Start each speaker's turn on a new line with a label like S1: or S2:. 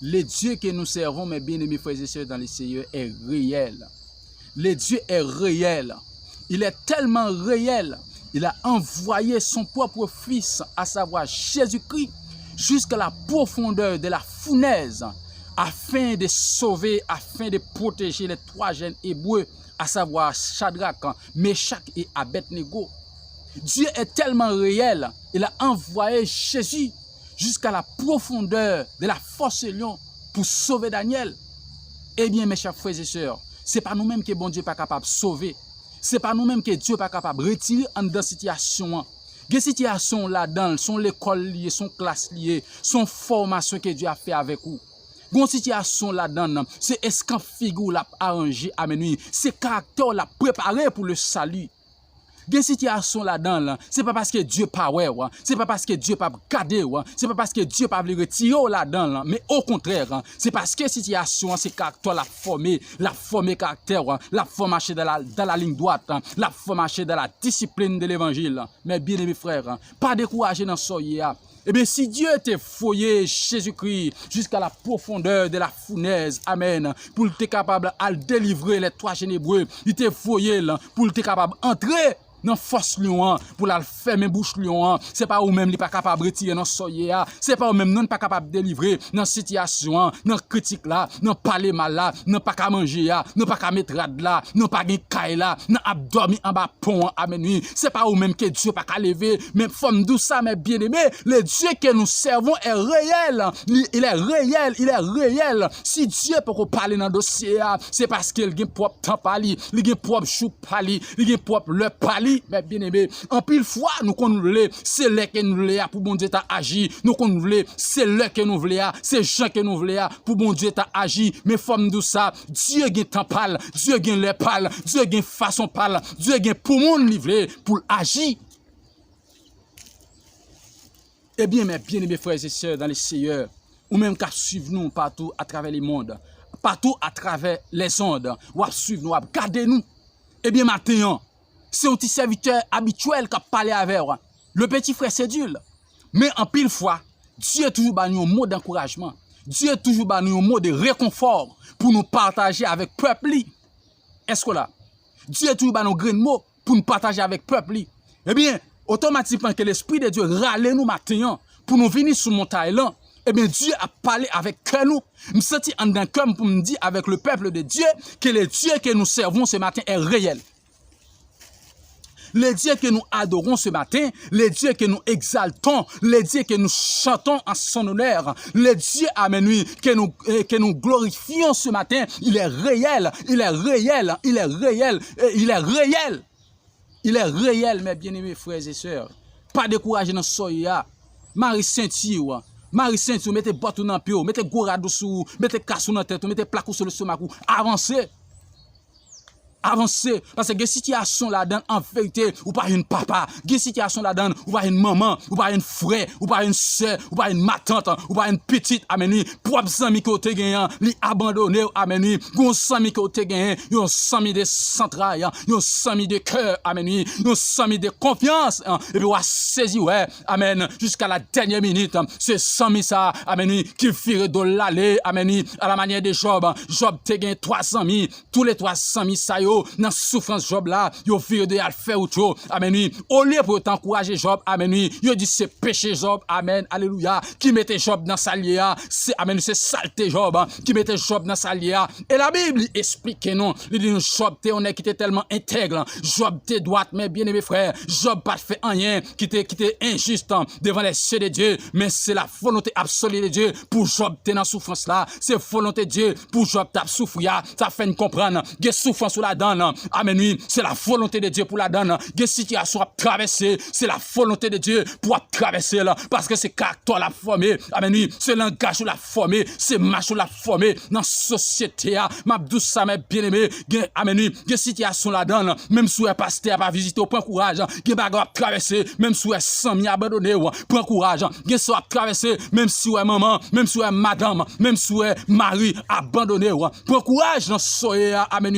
S1: Le Dieu que nous servons, mes bien-aimés frères et sœurs dans le Seigneur, est réel. Le Dieu est réel. Il est tellement réel. Il a envoyé son propre Fils, à savoir Jésus-Christ, jusqu'à la profondeur de la fournaise, afin de sauver, afin de protéger les trois jeunes hébreux, à savoir Shadrach, Meshach et Abednego. Dieu est tellement réel, il a envoyé Jésus jusqu'à la profondeur de la fosse lion pour sauver Daniel. Eh bien, mes chers frères et sœurs, ce n'est pas nous-mêmes que bon Dieu n'est pas capable de sauver. Ce n'est pas nous-mêmes que Dieu n'est pas capable de retirer en dans situation. Les situations là-dedans, sont l'école liée, sont classe liée, sont formation que Dieu a fait avec vous. Gon situation là-dedans, c'est est-ce qu'un figure l'a arrangé, amen, c'est caractère l'a préparé pour le salut. Des situations là-dedans, c'est pas parce que Dieu pas ouais, c'est pas parce que Dieu pas garder, c'est pas parce que Dieu pas le retirer là-dedans, mais au contraire, c'est parce que situation c'est caractère la former caractère, la former dans la ligne droite, la former dans la discipline de l'évangile. Mais bien aimés frères, pas décourager dans soyez. Eh bien, si Dieu était foyé Jésus-Christ jusqu'à la profondeur de la fournaise, amen, pour être capable de délivrer les trois jeunes hébreux, il était foyé pour être capable d'entrer dans force lion pour la fermer bouche lion, c'est pas ou même il pas capable de retirer dans soyer, c'est pas ou même non pas capable de délivrer dans situation, dans critique là, dans parler mal là, non pas qu'à manger non pas qu'à mettre rad là, non pas gain caille là, non abdomen en bas pont, amen. C'est pas ou même que Dieu pas qu'à lever, mais femme douce ça mes bien-aimés, le Dieu que nous servons est réel, il est réel. Si Dieu peut parler dans dossier, c'est parce qu'il a propre temps parler, il a propre chou parler, il a propre le parler. Mais bien aimé, en pile fois, nous qu'on voulons, c'est là que nous voulons pour bon Dieu t'a agi. Nous qu'on voulons, c'est là que nous voulons, c'est Jean que nous voulons pour bon Dieu t'a agi. Mais femme de ça, Dieu gagne temps parle, Dieu gagne les parle, Dieu gagne façon parle, Dieu gagne pour monde livré pour agir. Eh bien, mes bien-aimés frères et sœurs dans les Seigneur, ou même qu'à suivre nous partout à travers le monde, partout à travers les ondes, ou à suivre nous, à garder nous. Eh bien, maintenant, c'est un petit serviteur habituel qui a parlé avec vous. Le petit frère Sédule. Mais en pile fois, Dieu est toujours un mot d'encouragement. Dieu est toujours un mot de réconfort pour nous partager avec le peuple. Est-ce que là? Dieu est toujours un grand mot pour nous partager avec le peuple. Eh bien, automatiquement que l'Esprit de Dieu râle nous maintenant pour nous venir sur montagne là. Eh bien, Dieu a parlé avec nous. Je me sens en d'un cœur pour me dire avec le peuple de Dieu que le Dieu que nous servons ce matin est réel. Le Dieu que nous adorons ce matin, le Dieu que nous exaltons, le Dieu que nous chantons en son honneur, le Dieu, amen, que nous glorifions ce matin, il est réel, il est réel, il est réel, il est réel. Il est réel, mes bien-aimés frères et sœurs. Pas décourager dans soya. Marie Saint-Yves, Marie Saint-Yves, mettez botte dans le pied, mettez gourade sous, mettez cassou dans la tête, mettez plaque sur le stomac, avancez. Avancer, parce que des situations là-dedans, en vérité, ou pas une papa, des situations là-dedans, ou pas une maman, ou pas une frère, ou pas une soeur, ou pas une matante, ou pas une petite, amen, propre ami qui te gagnant, li abandonné, amen, gon sami qui te gagnant, yon sami de centraille, yon sami de cœur, amen, yon sami de confiance, et puis, ou a saisi, ouais, amen, jusqu'à la dernière minute, c'est sami ça, amen, qui fire de l'aller, amen, à la manière de Job, Job te gagne 300 000, tous les 300 000 ça dans souffrance Job là, yo vire de al faire autre, amen. Au lieu pour t'encourager Job, amen, yo dit c'est péché Job, amen, alléluia, qui mettait Job dans sa lia, c'est amen, c'est saleté Job, qui mettait Job dans sa lia. Et la Bible explique non, il dit Job t'es honnête qui était tellement intègre, Job t'es droite, mais bien aimé frère, Job pas fait rien qui était injuste devant les cieux de Dieu, mais c'est la volonté absolue de Dieu pour Job t'es dans souffrance là, c'est volonté de Dieu pour Job t'as souffrir, ça fait nous comprendre, que souffrance là amen, c'est la volonté de Dieu pour la donne. Des situations à traverser, c'est la volonté de Dieu pour traverser là, parce que c'est caractère la formé, amen, c'est langage la formé, c'est marche la formé dans la société, ma douce ça mes bien-aimés, amen, des situations la donne, même si un pasteur pas visiter, prends courage, des bagarres à traverser, même si un 100 000 abandonné, prends courage, des ça à traverser, même si un maman, même si un madame, même si un mari abandonné, prends courage dans soyez, amen.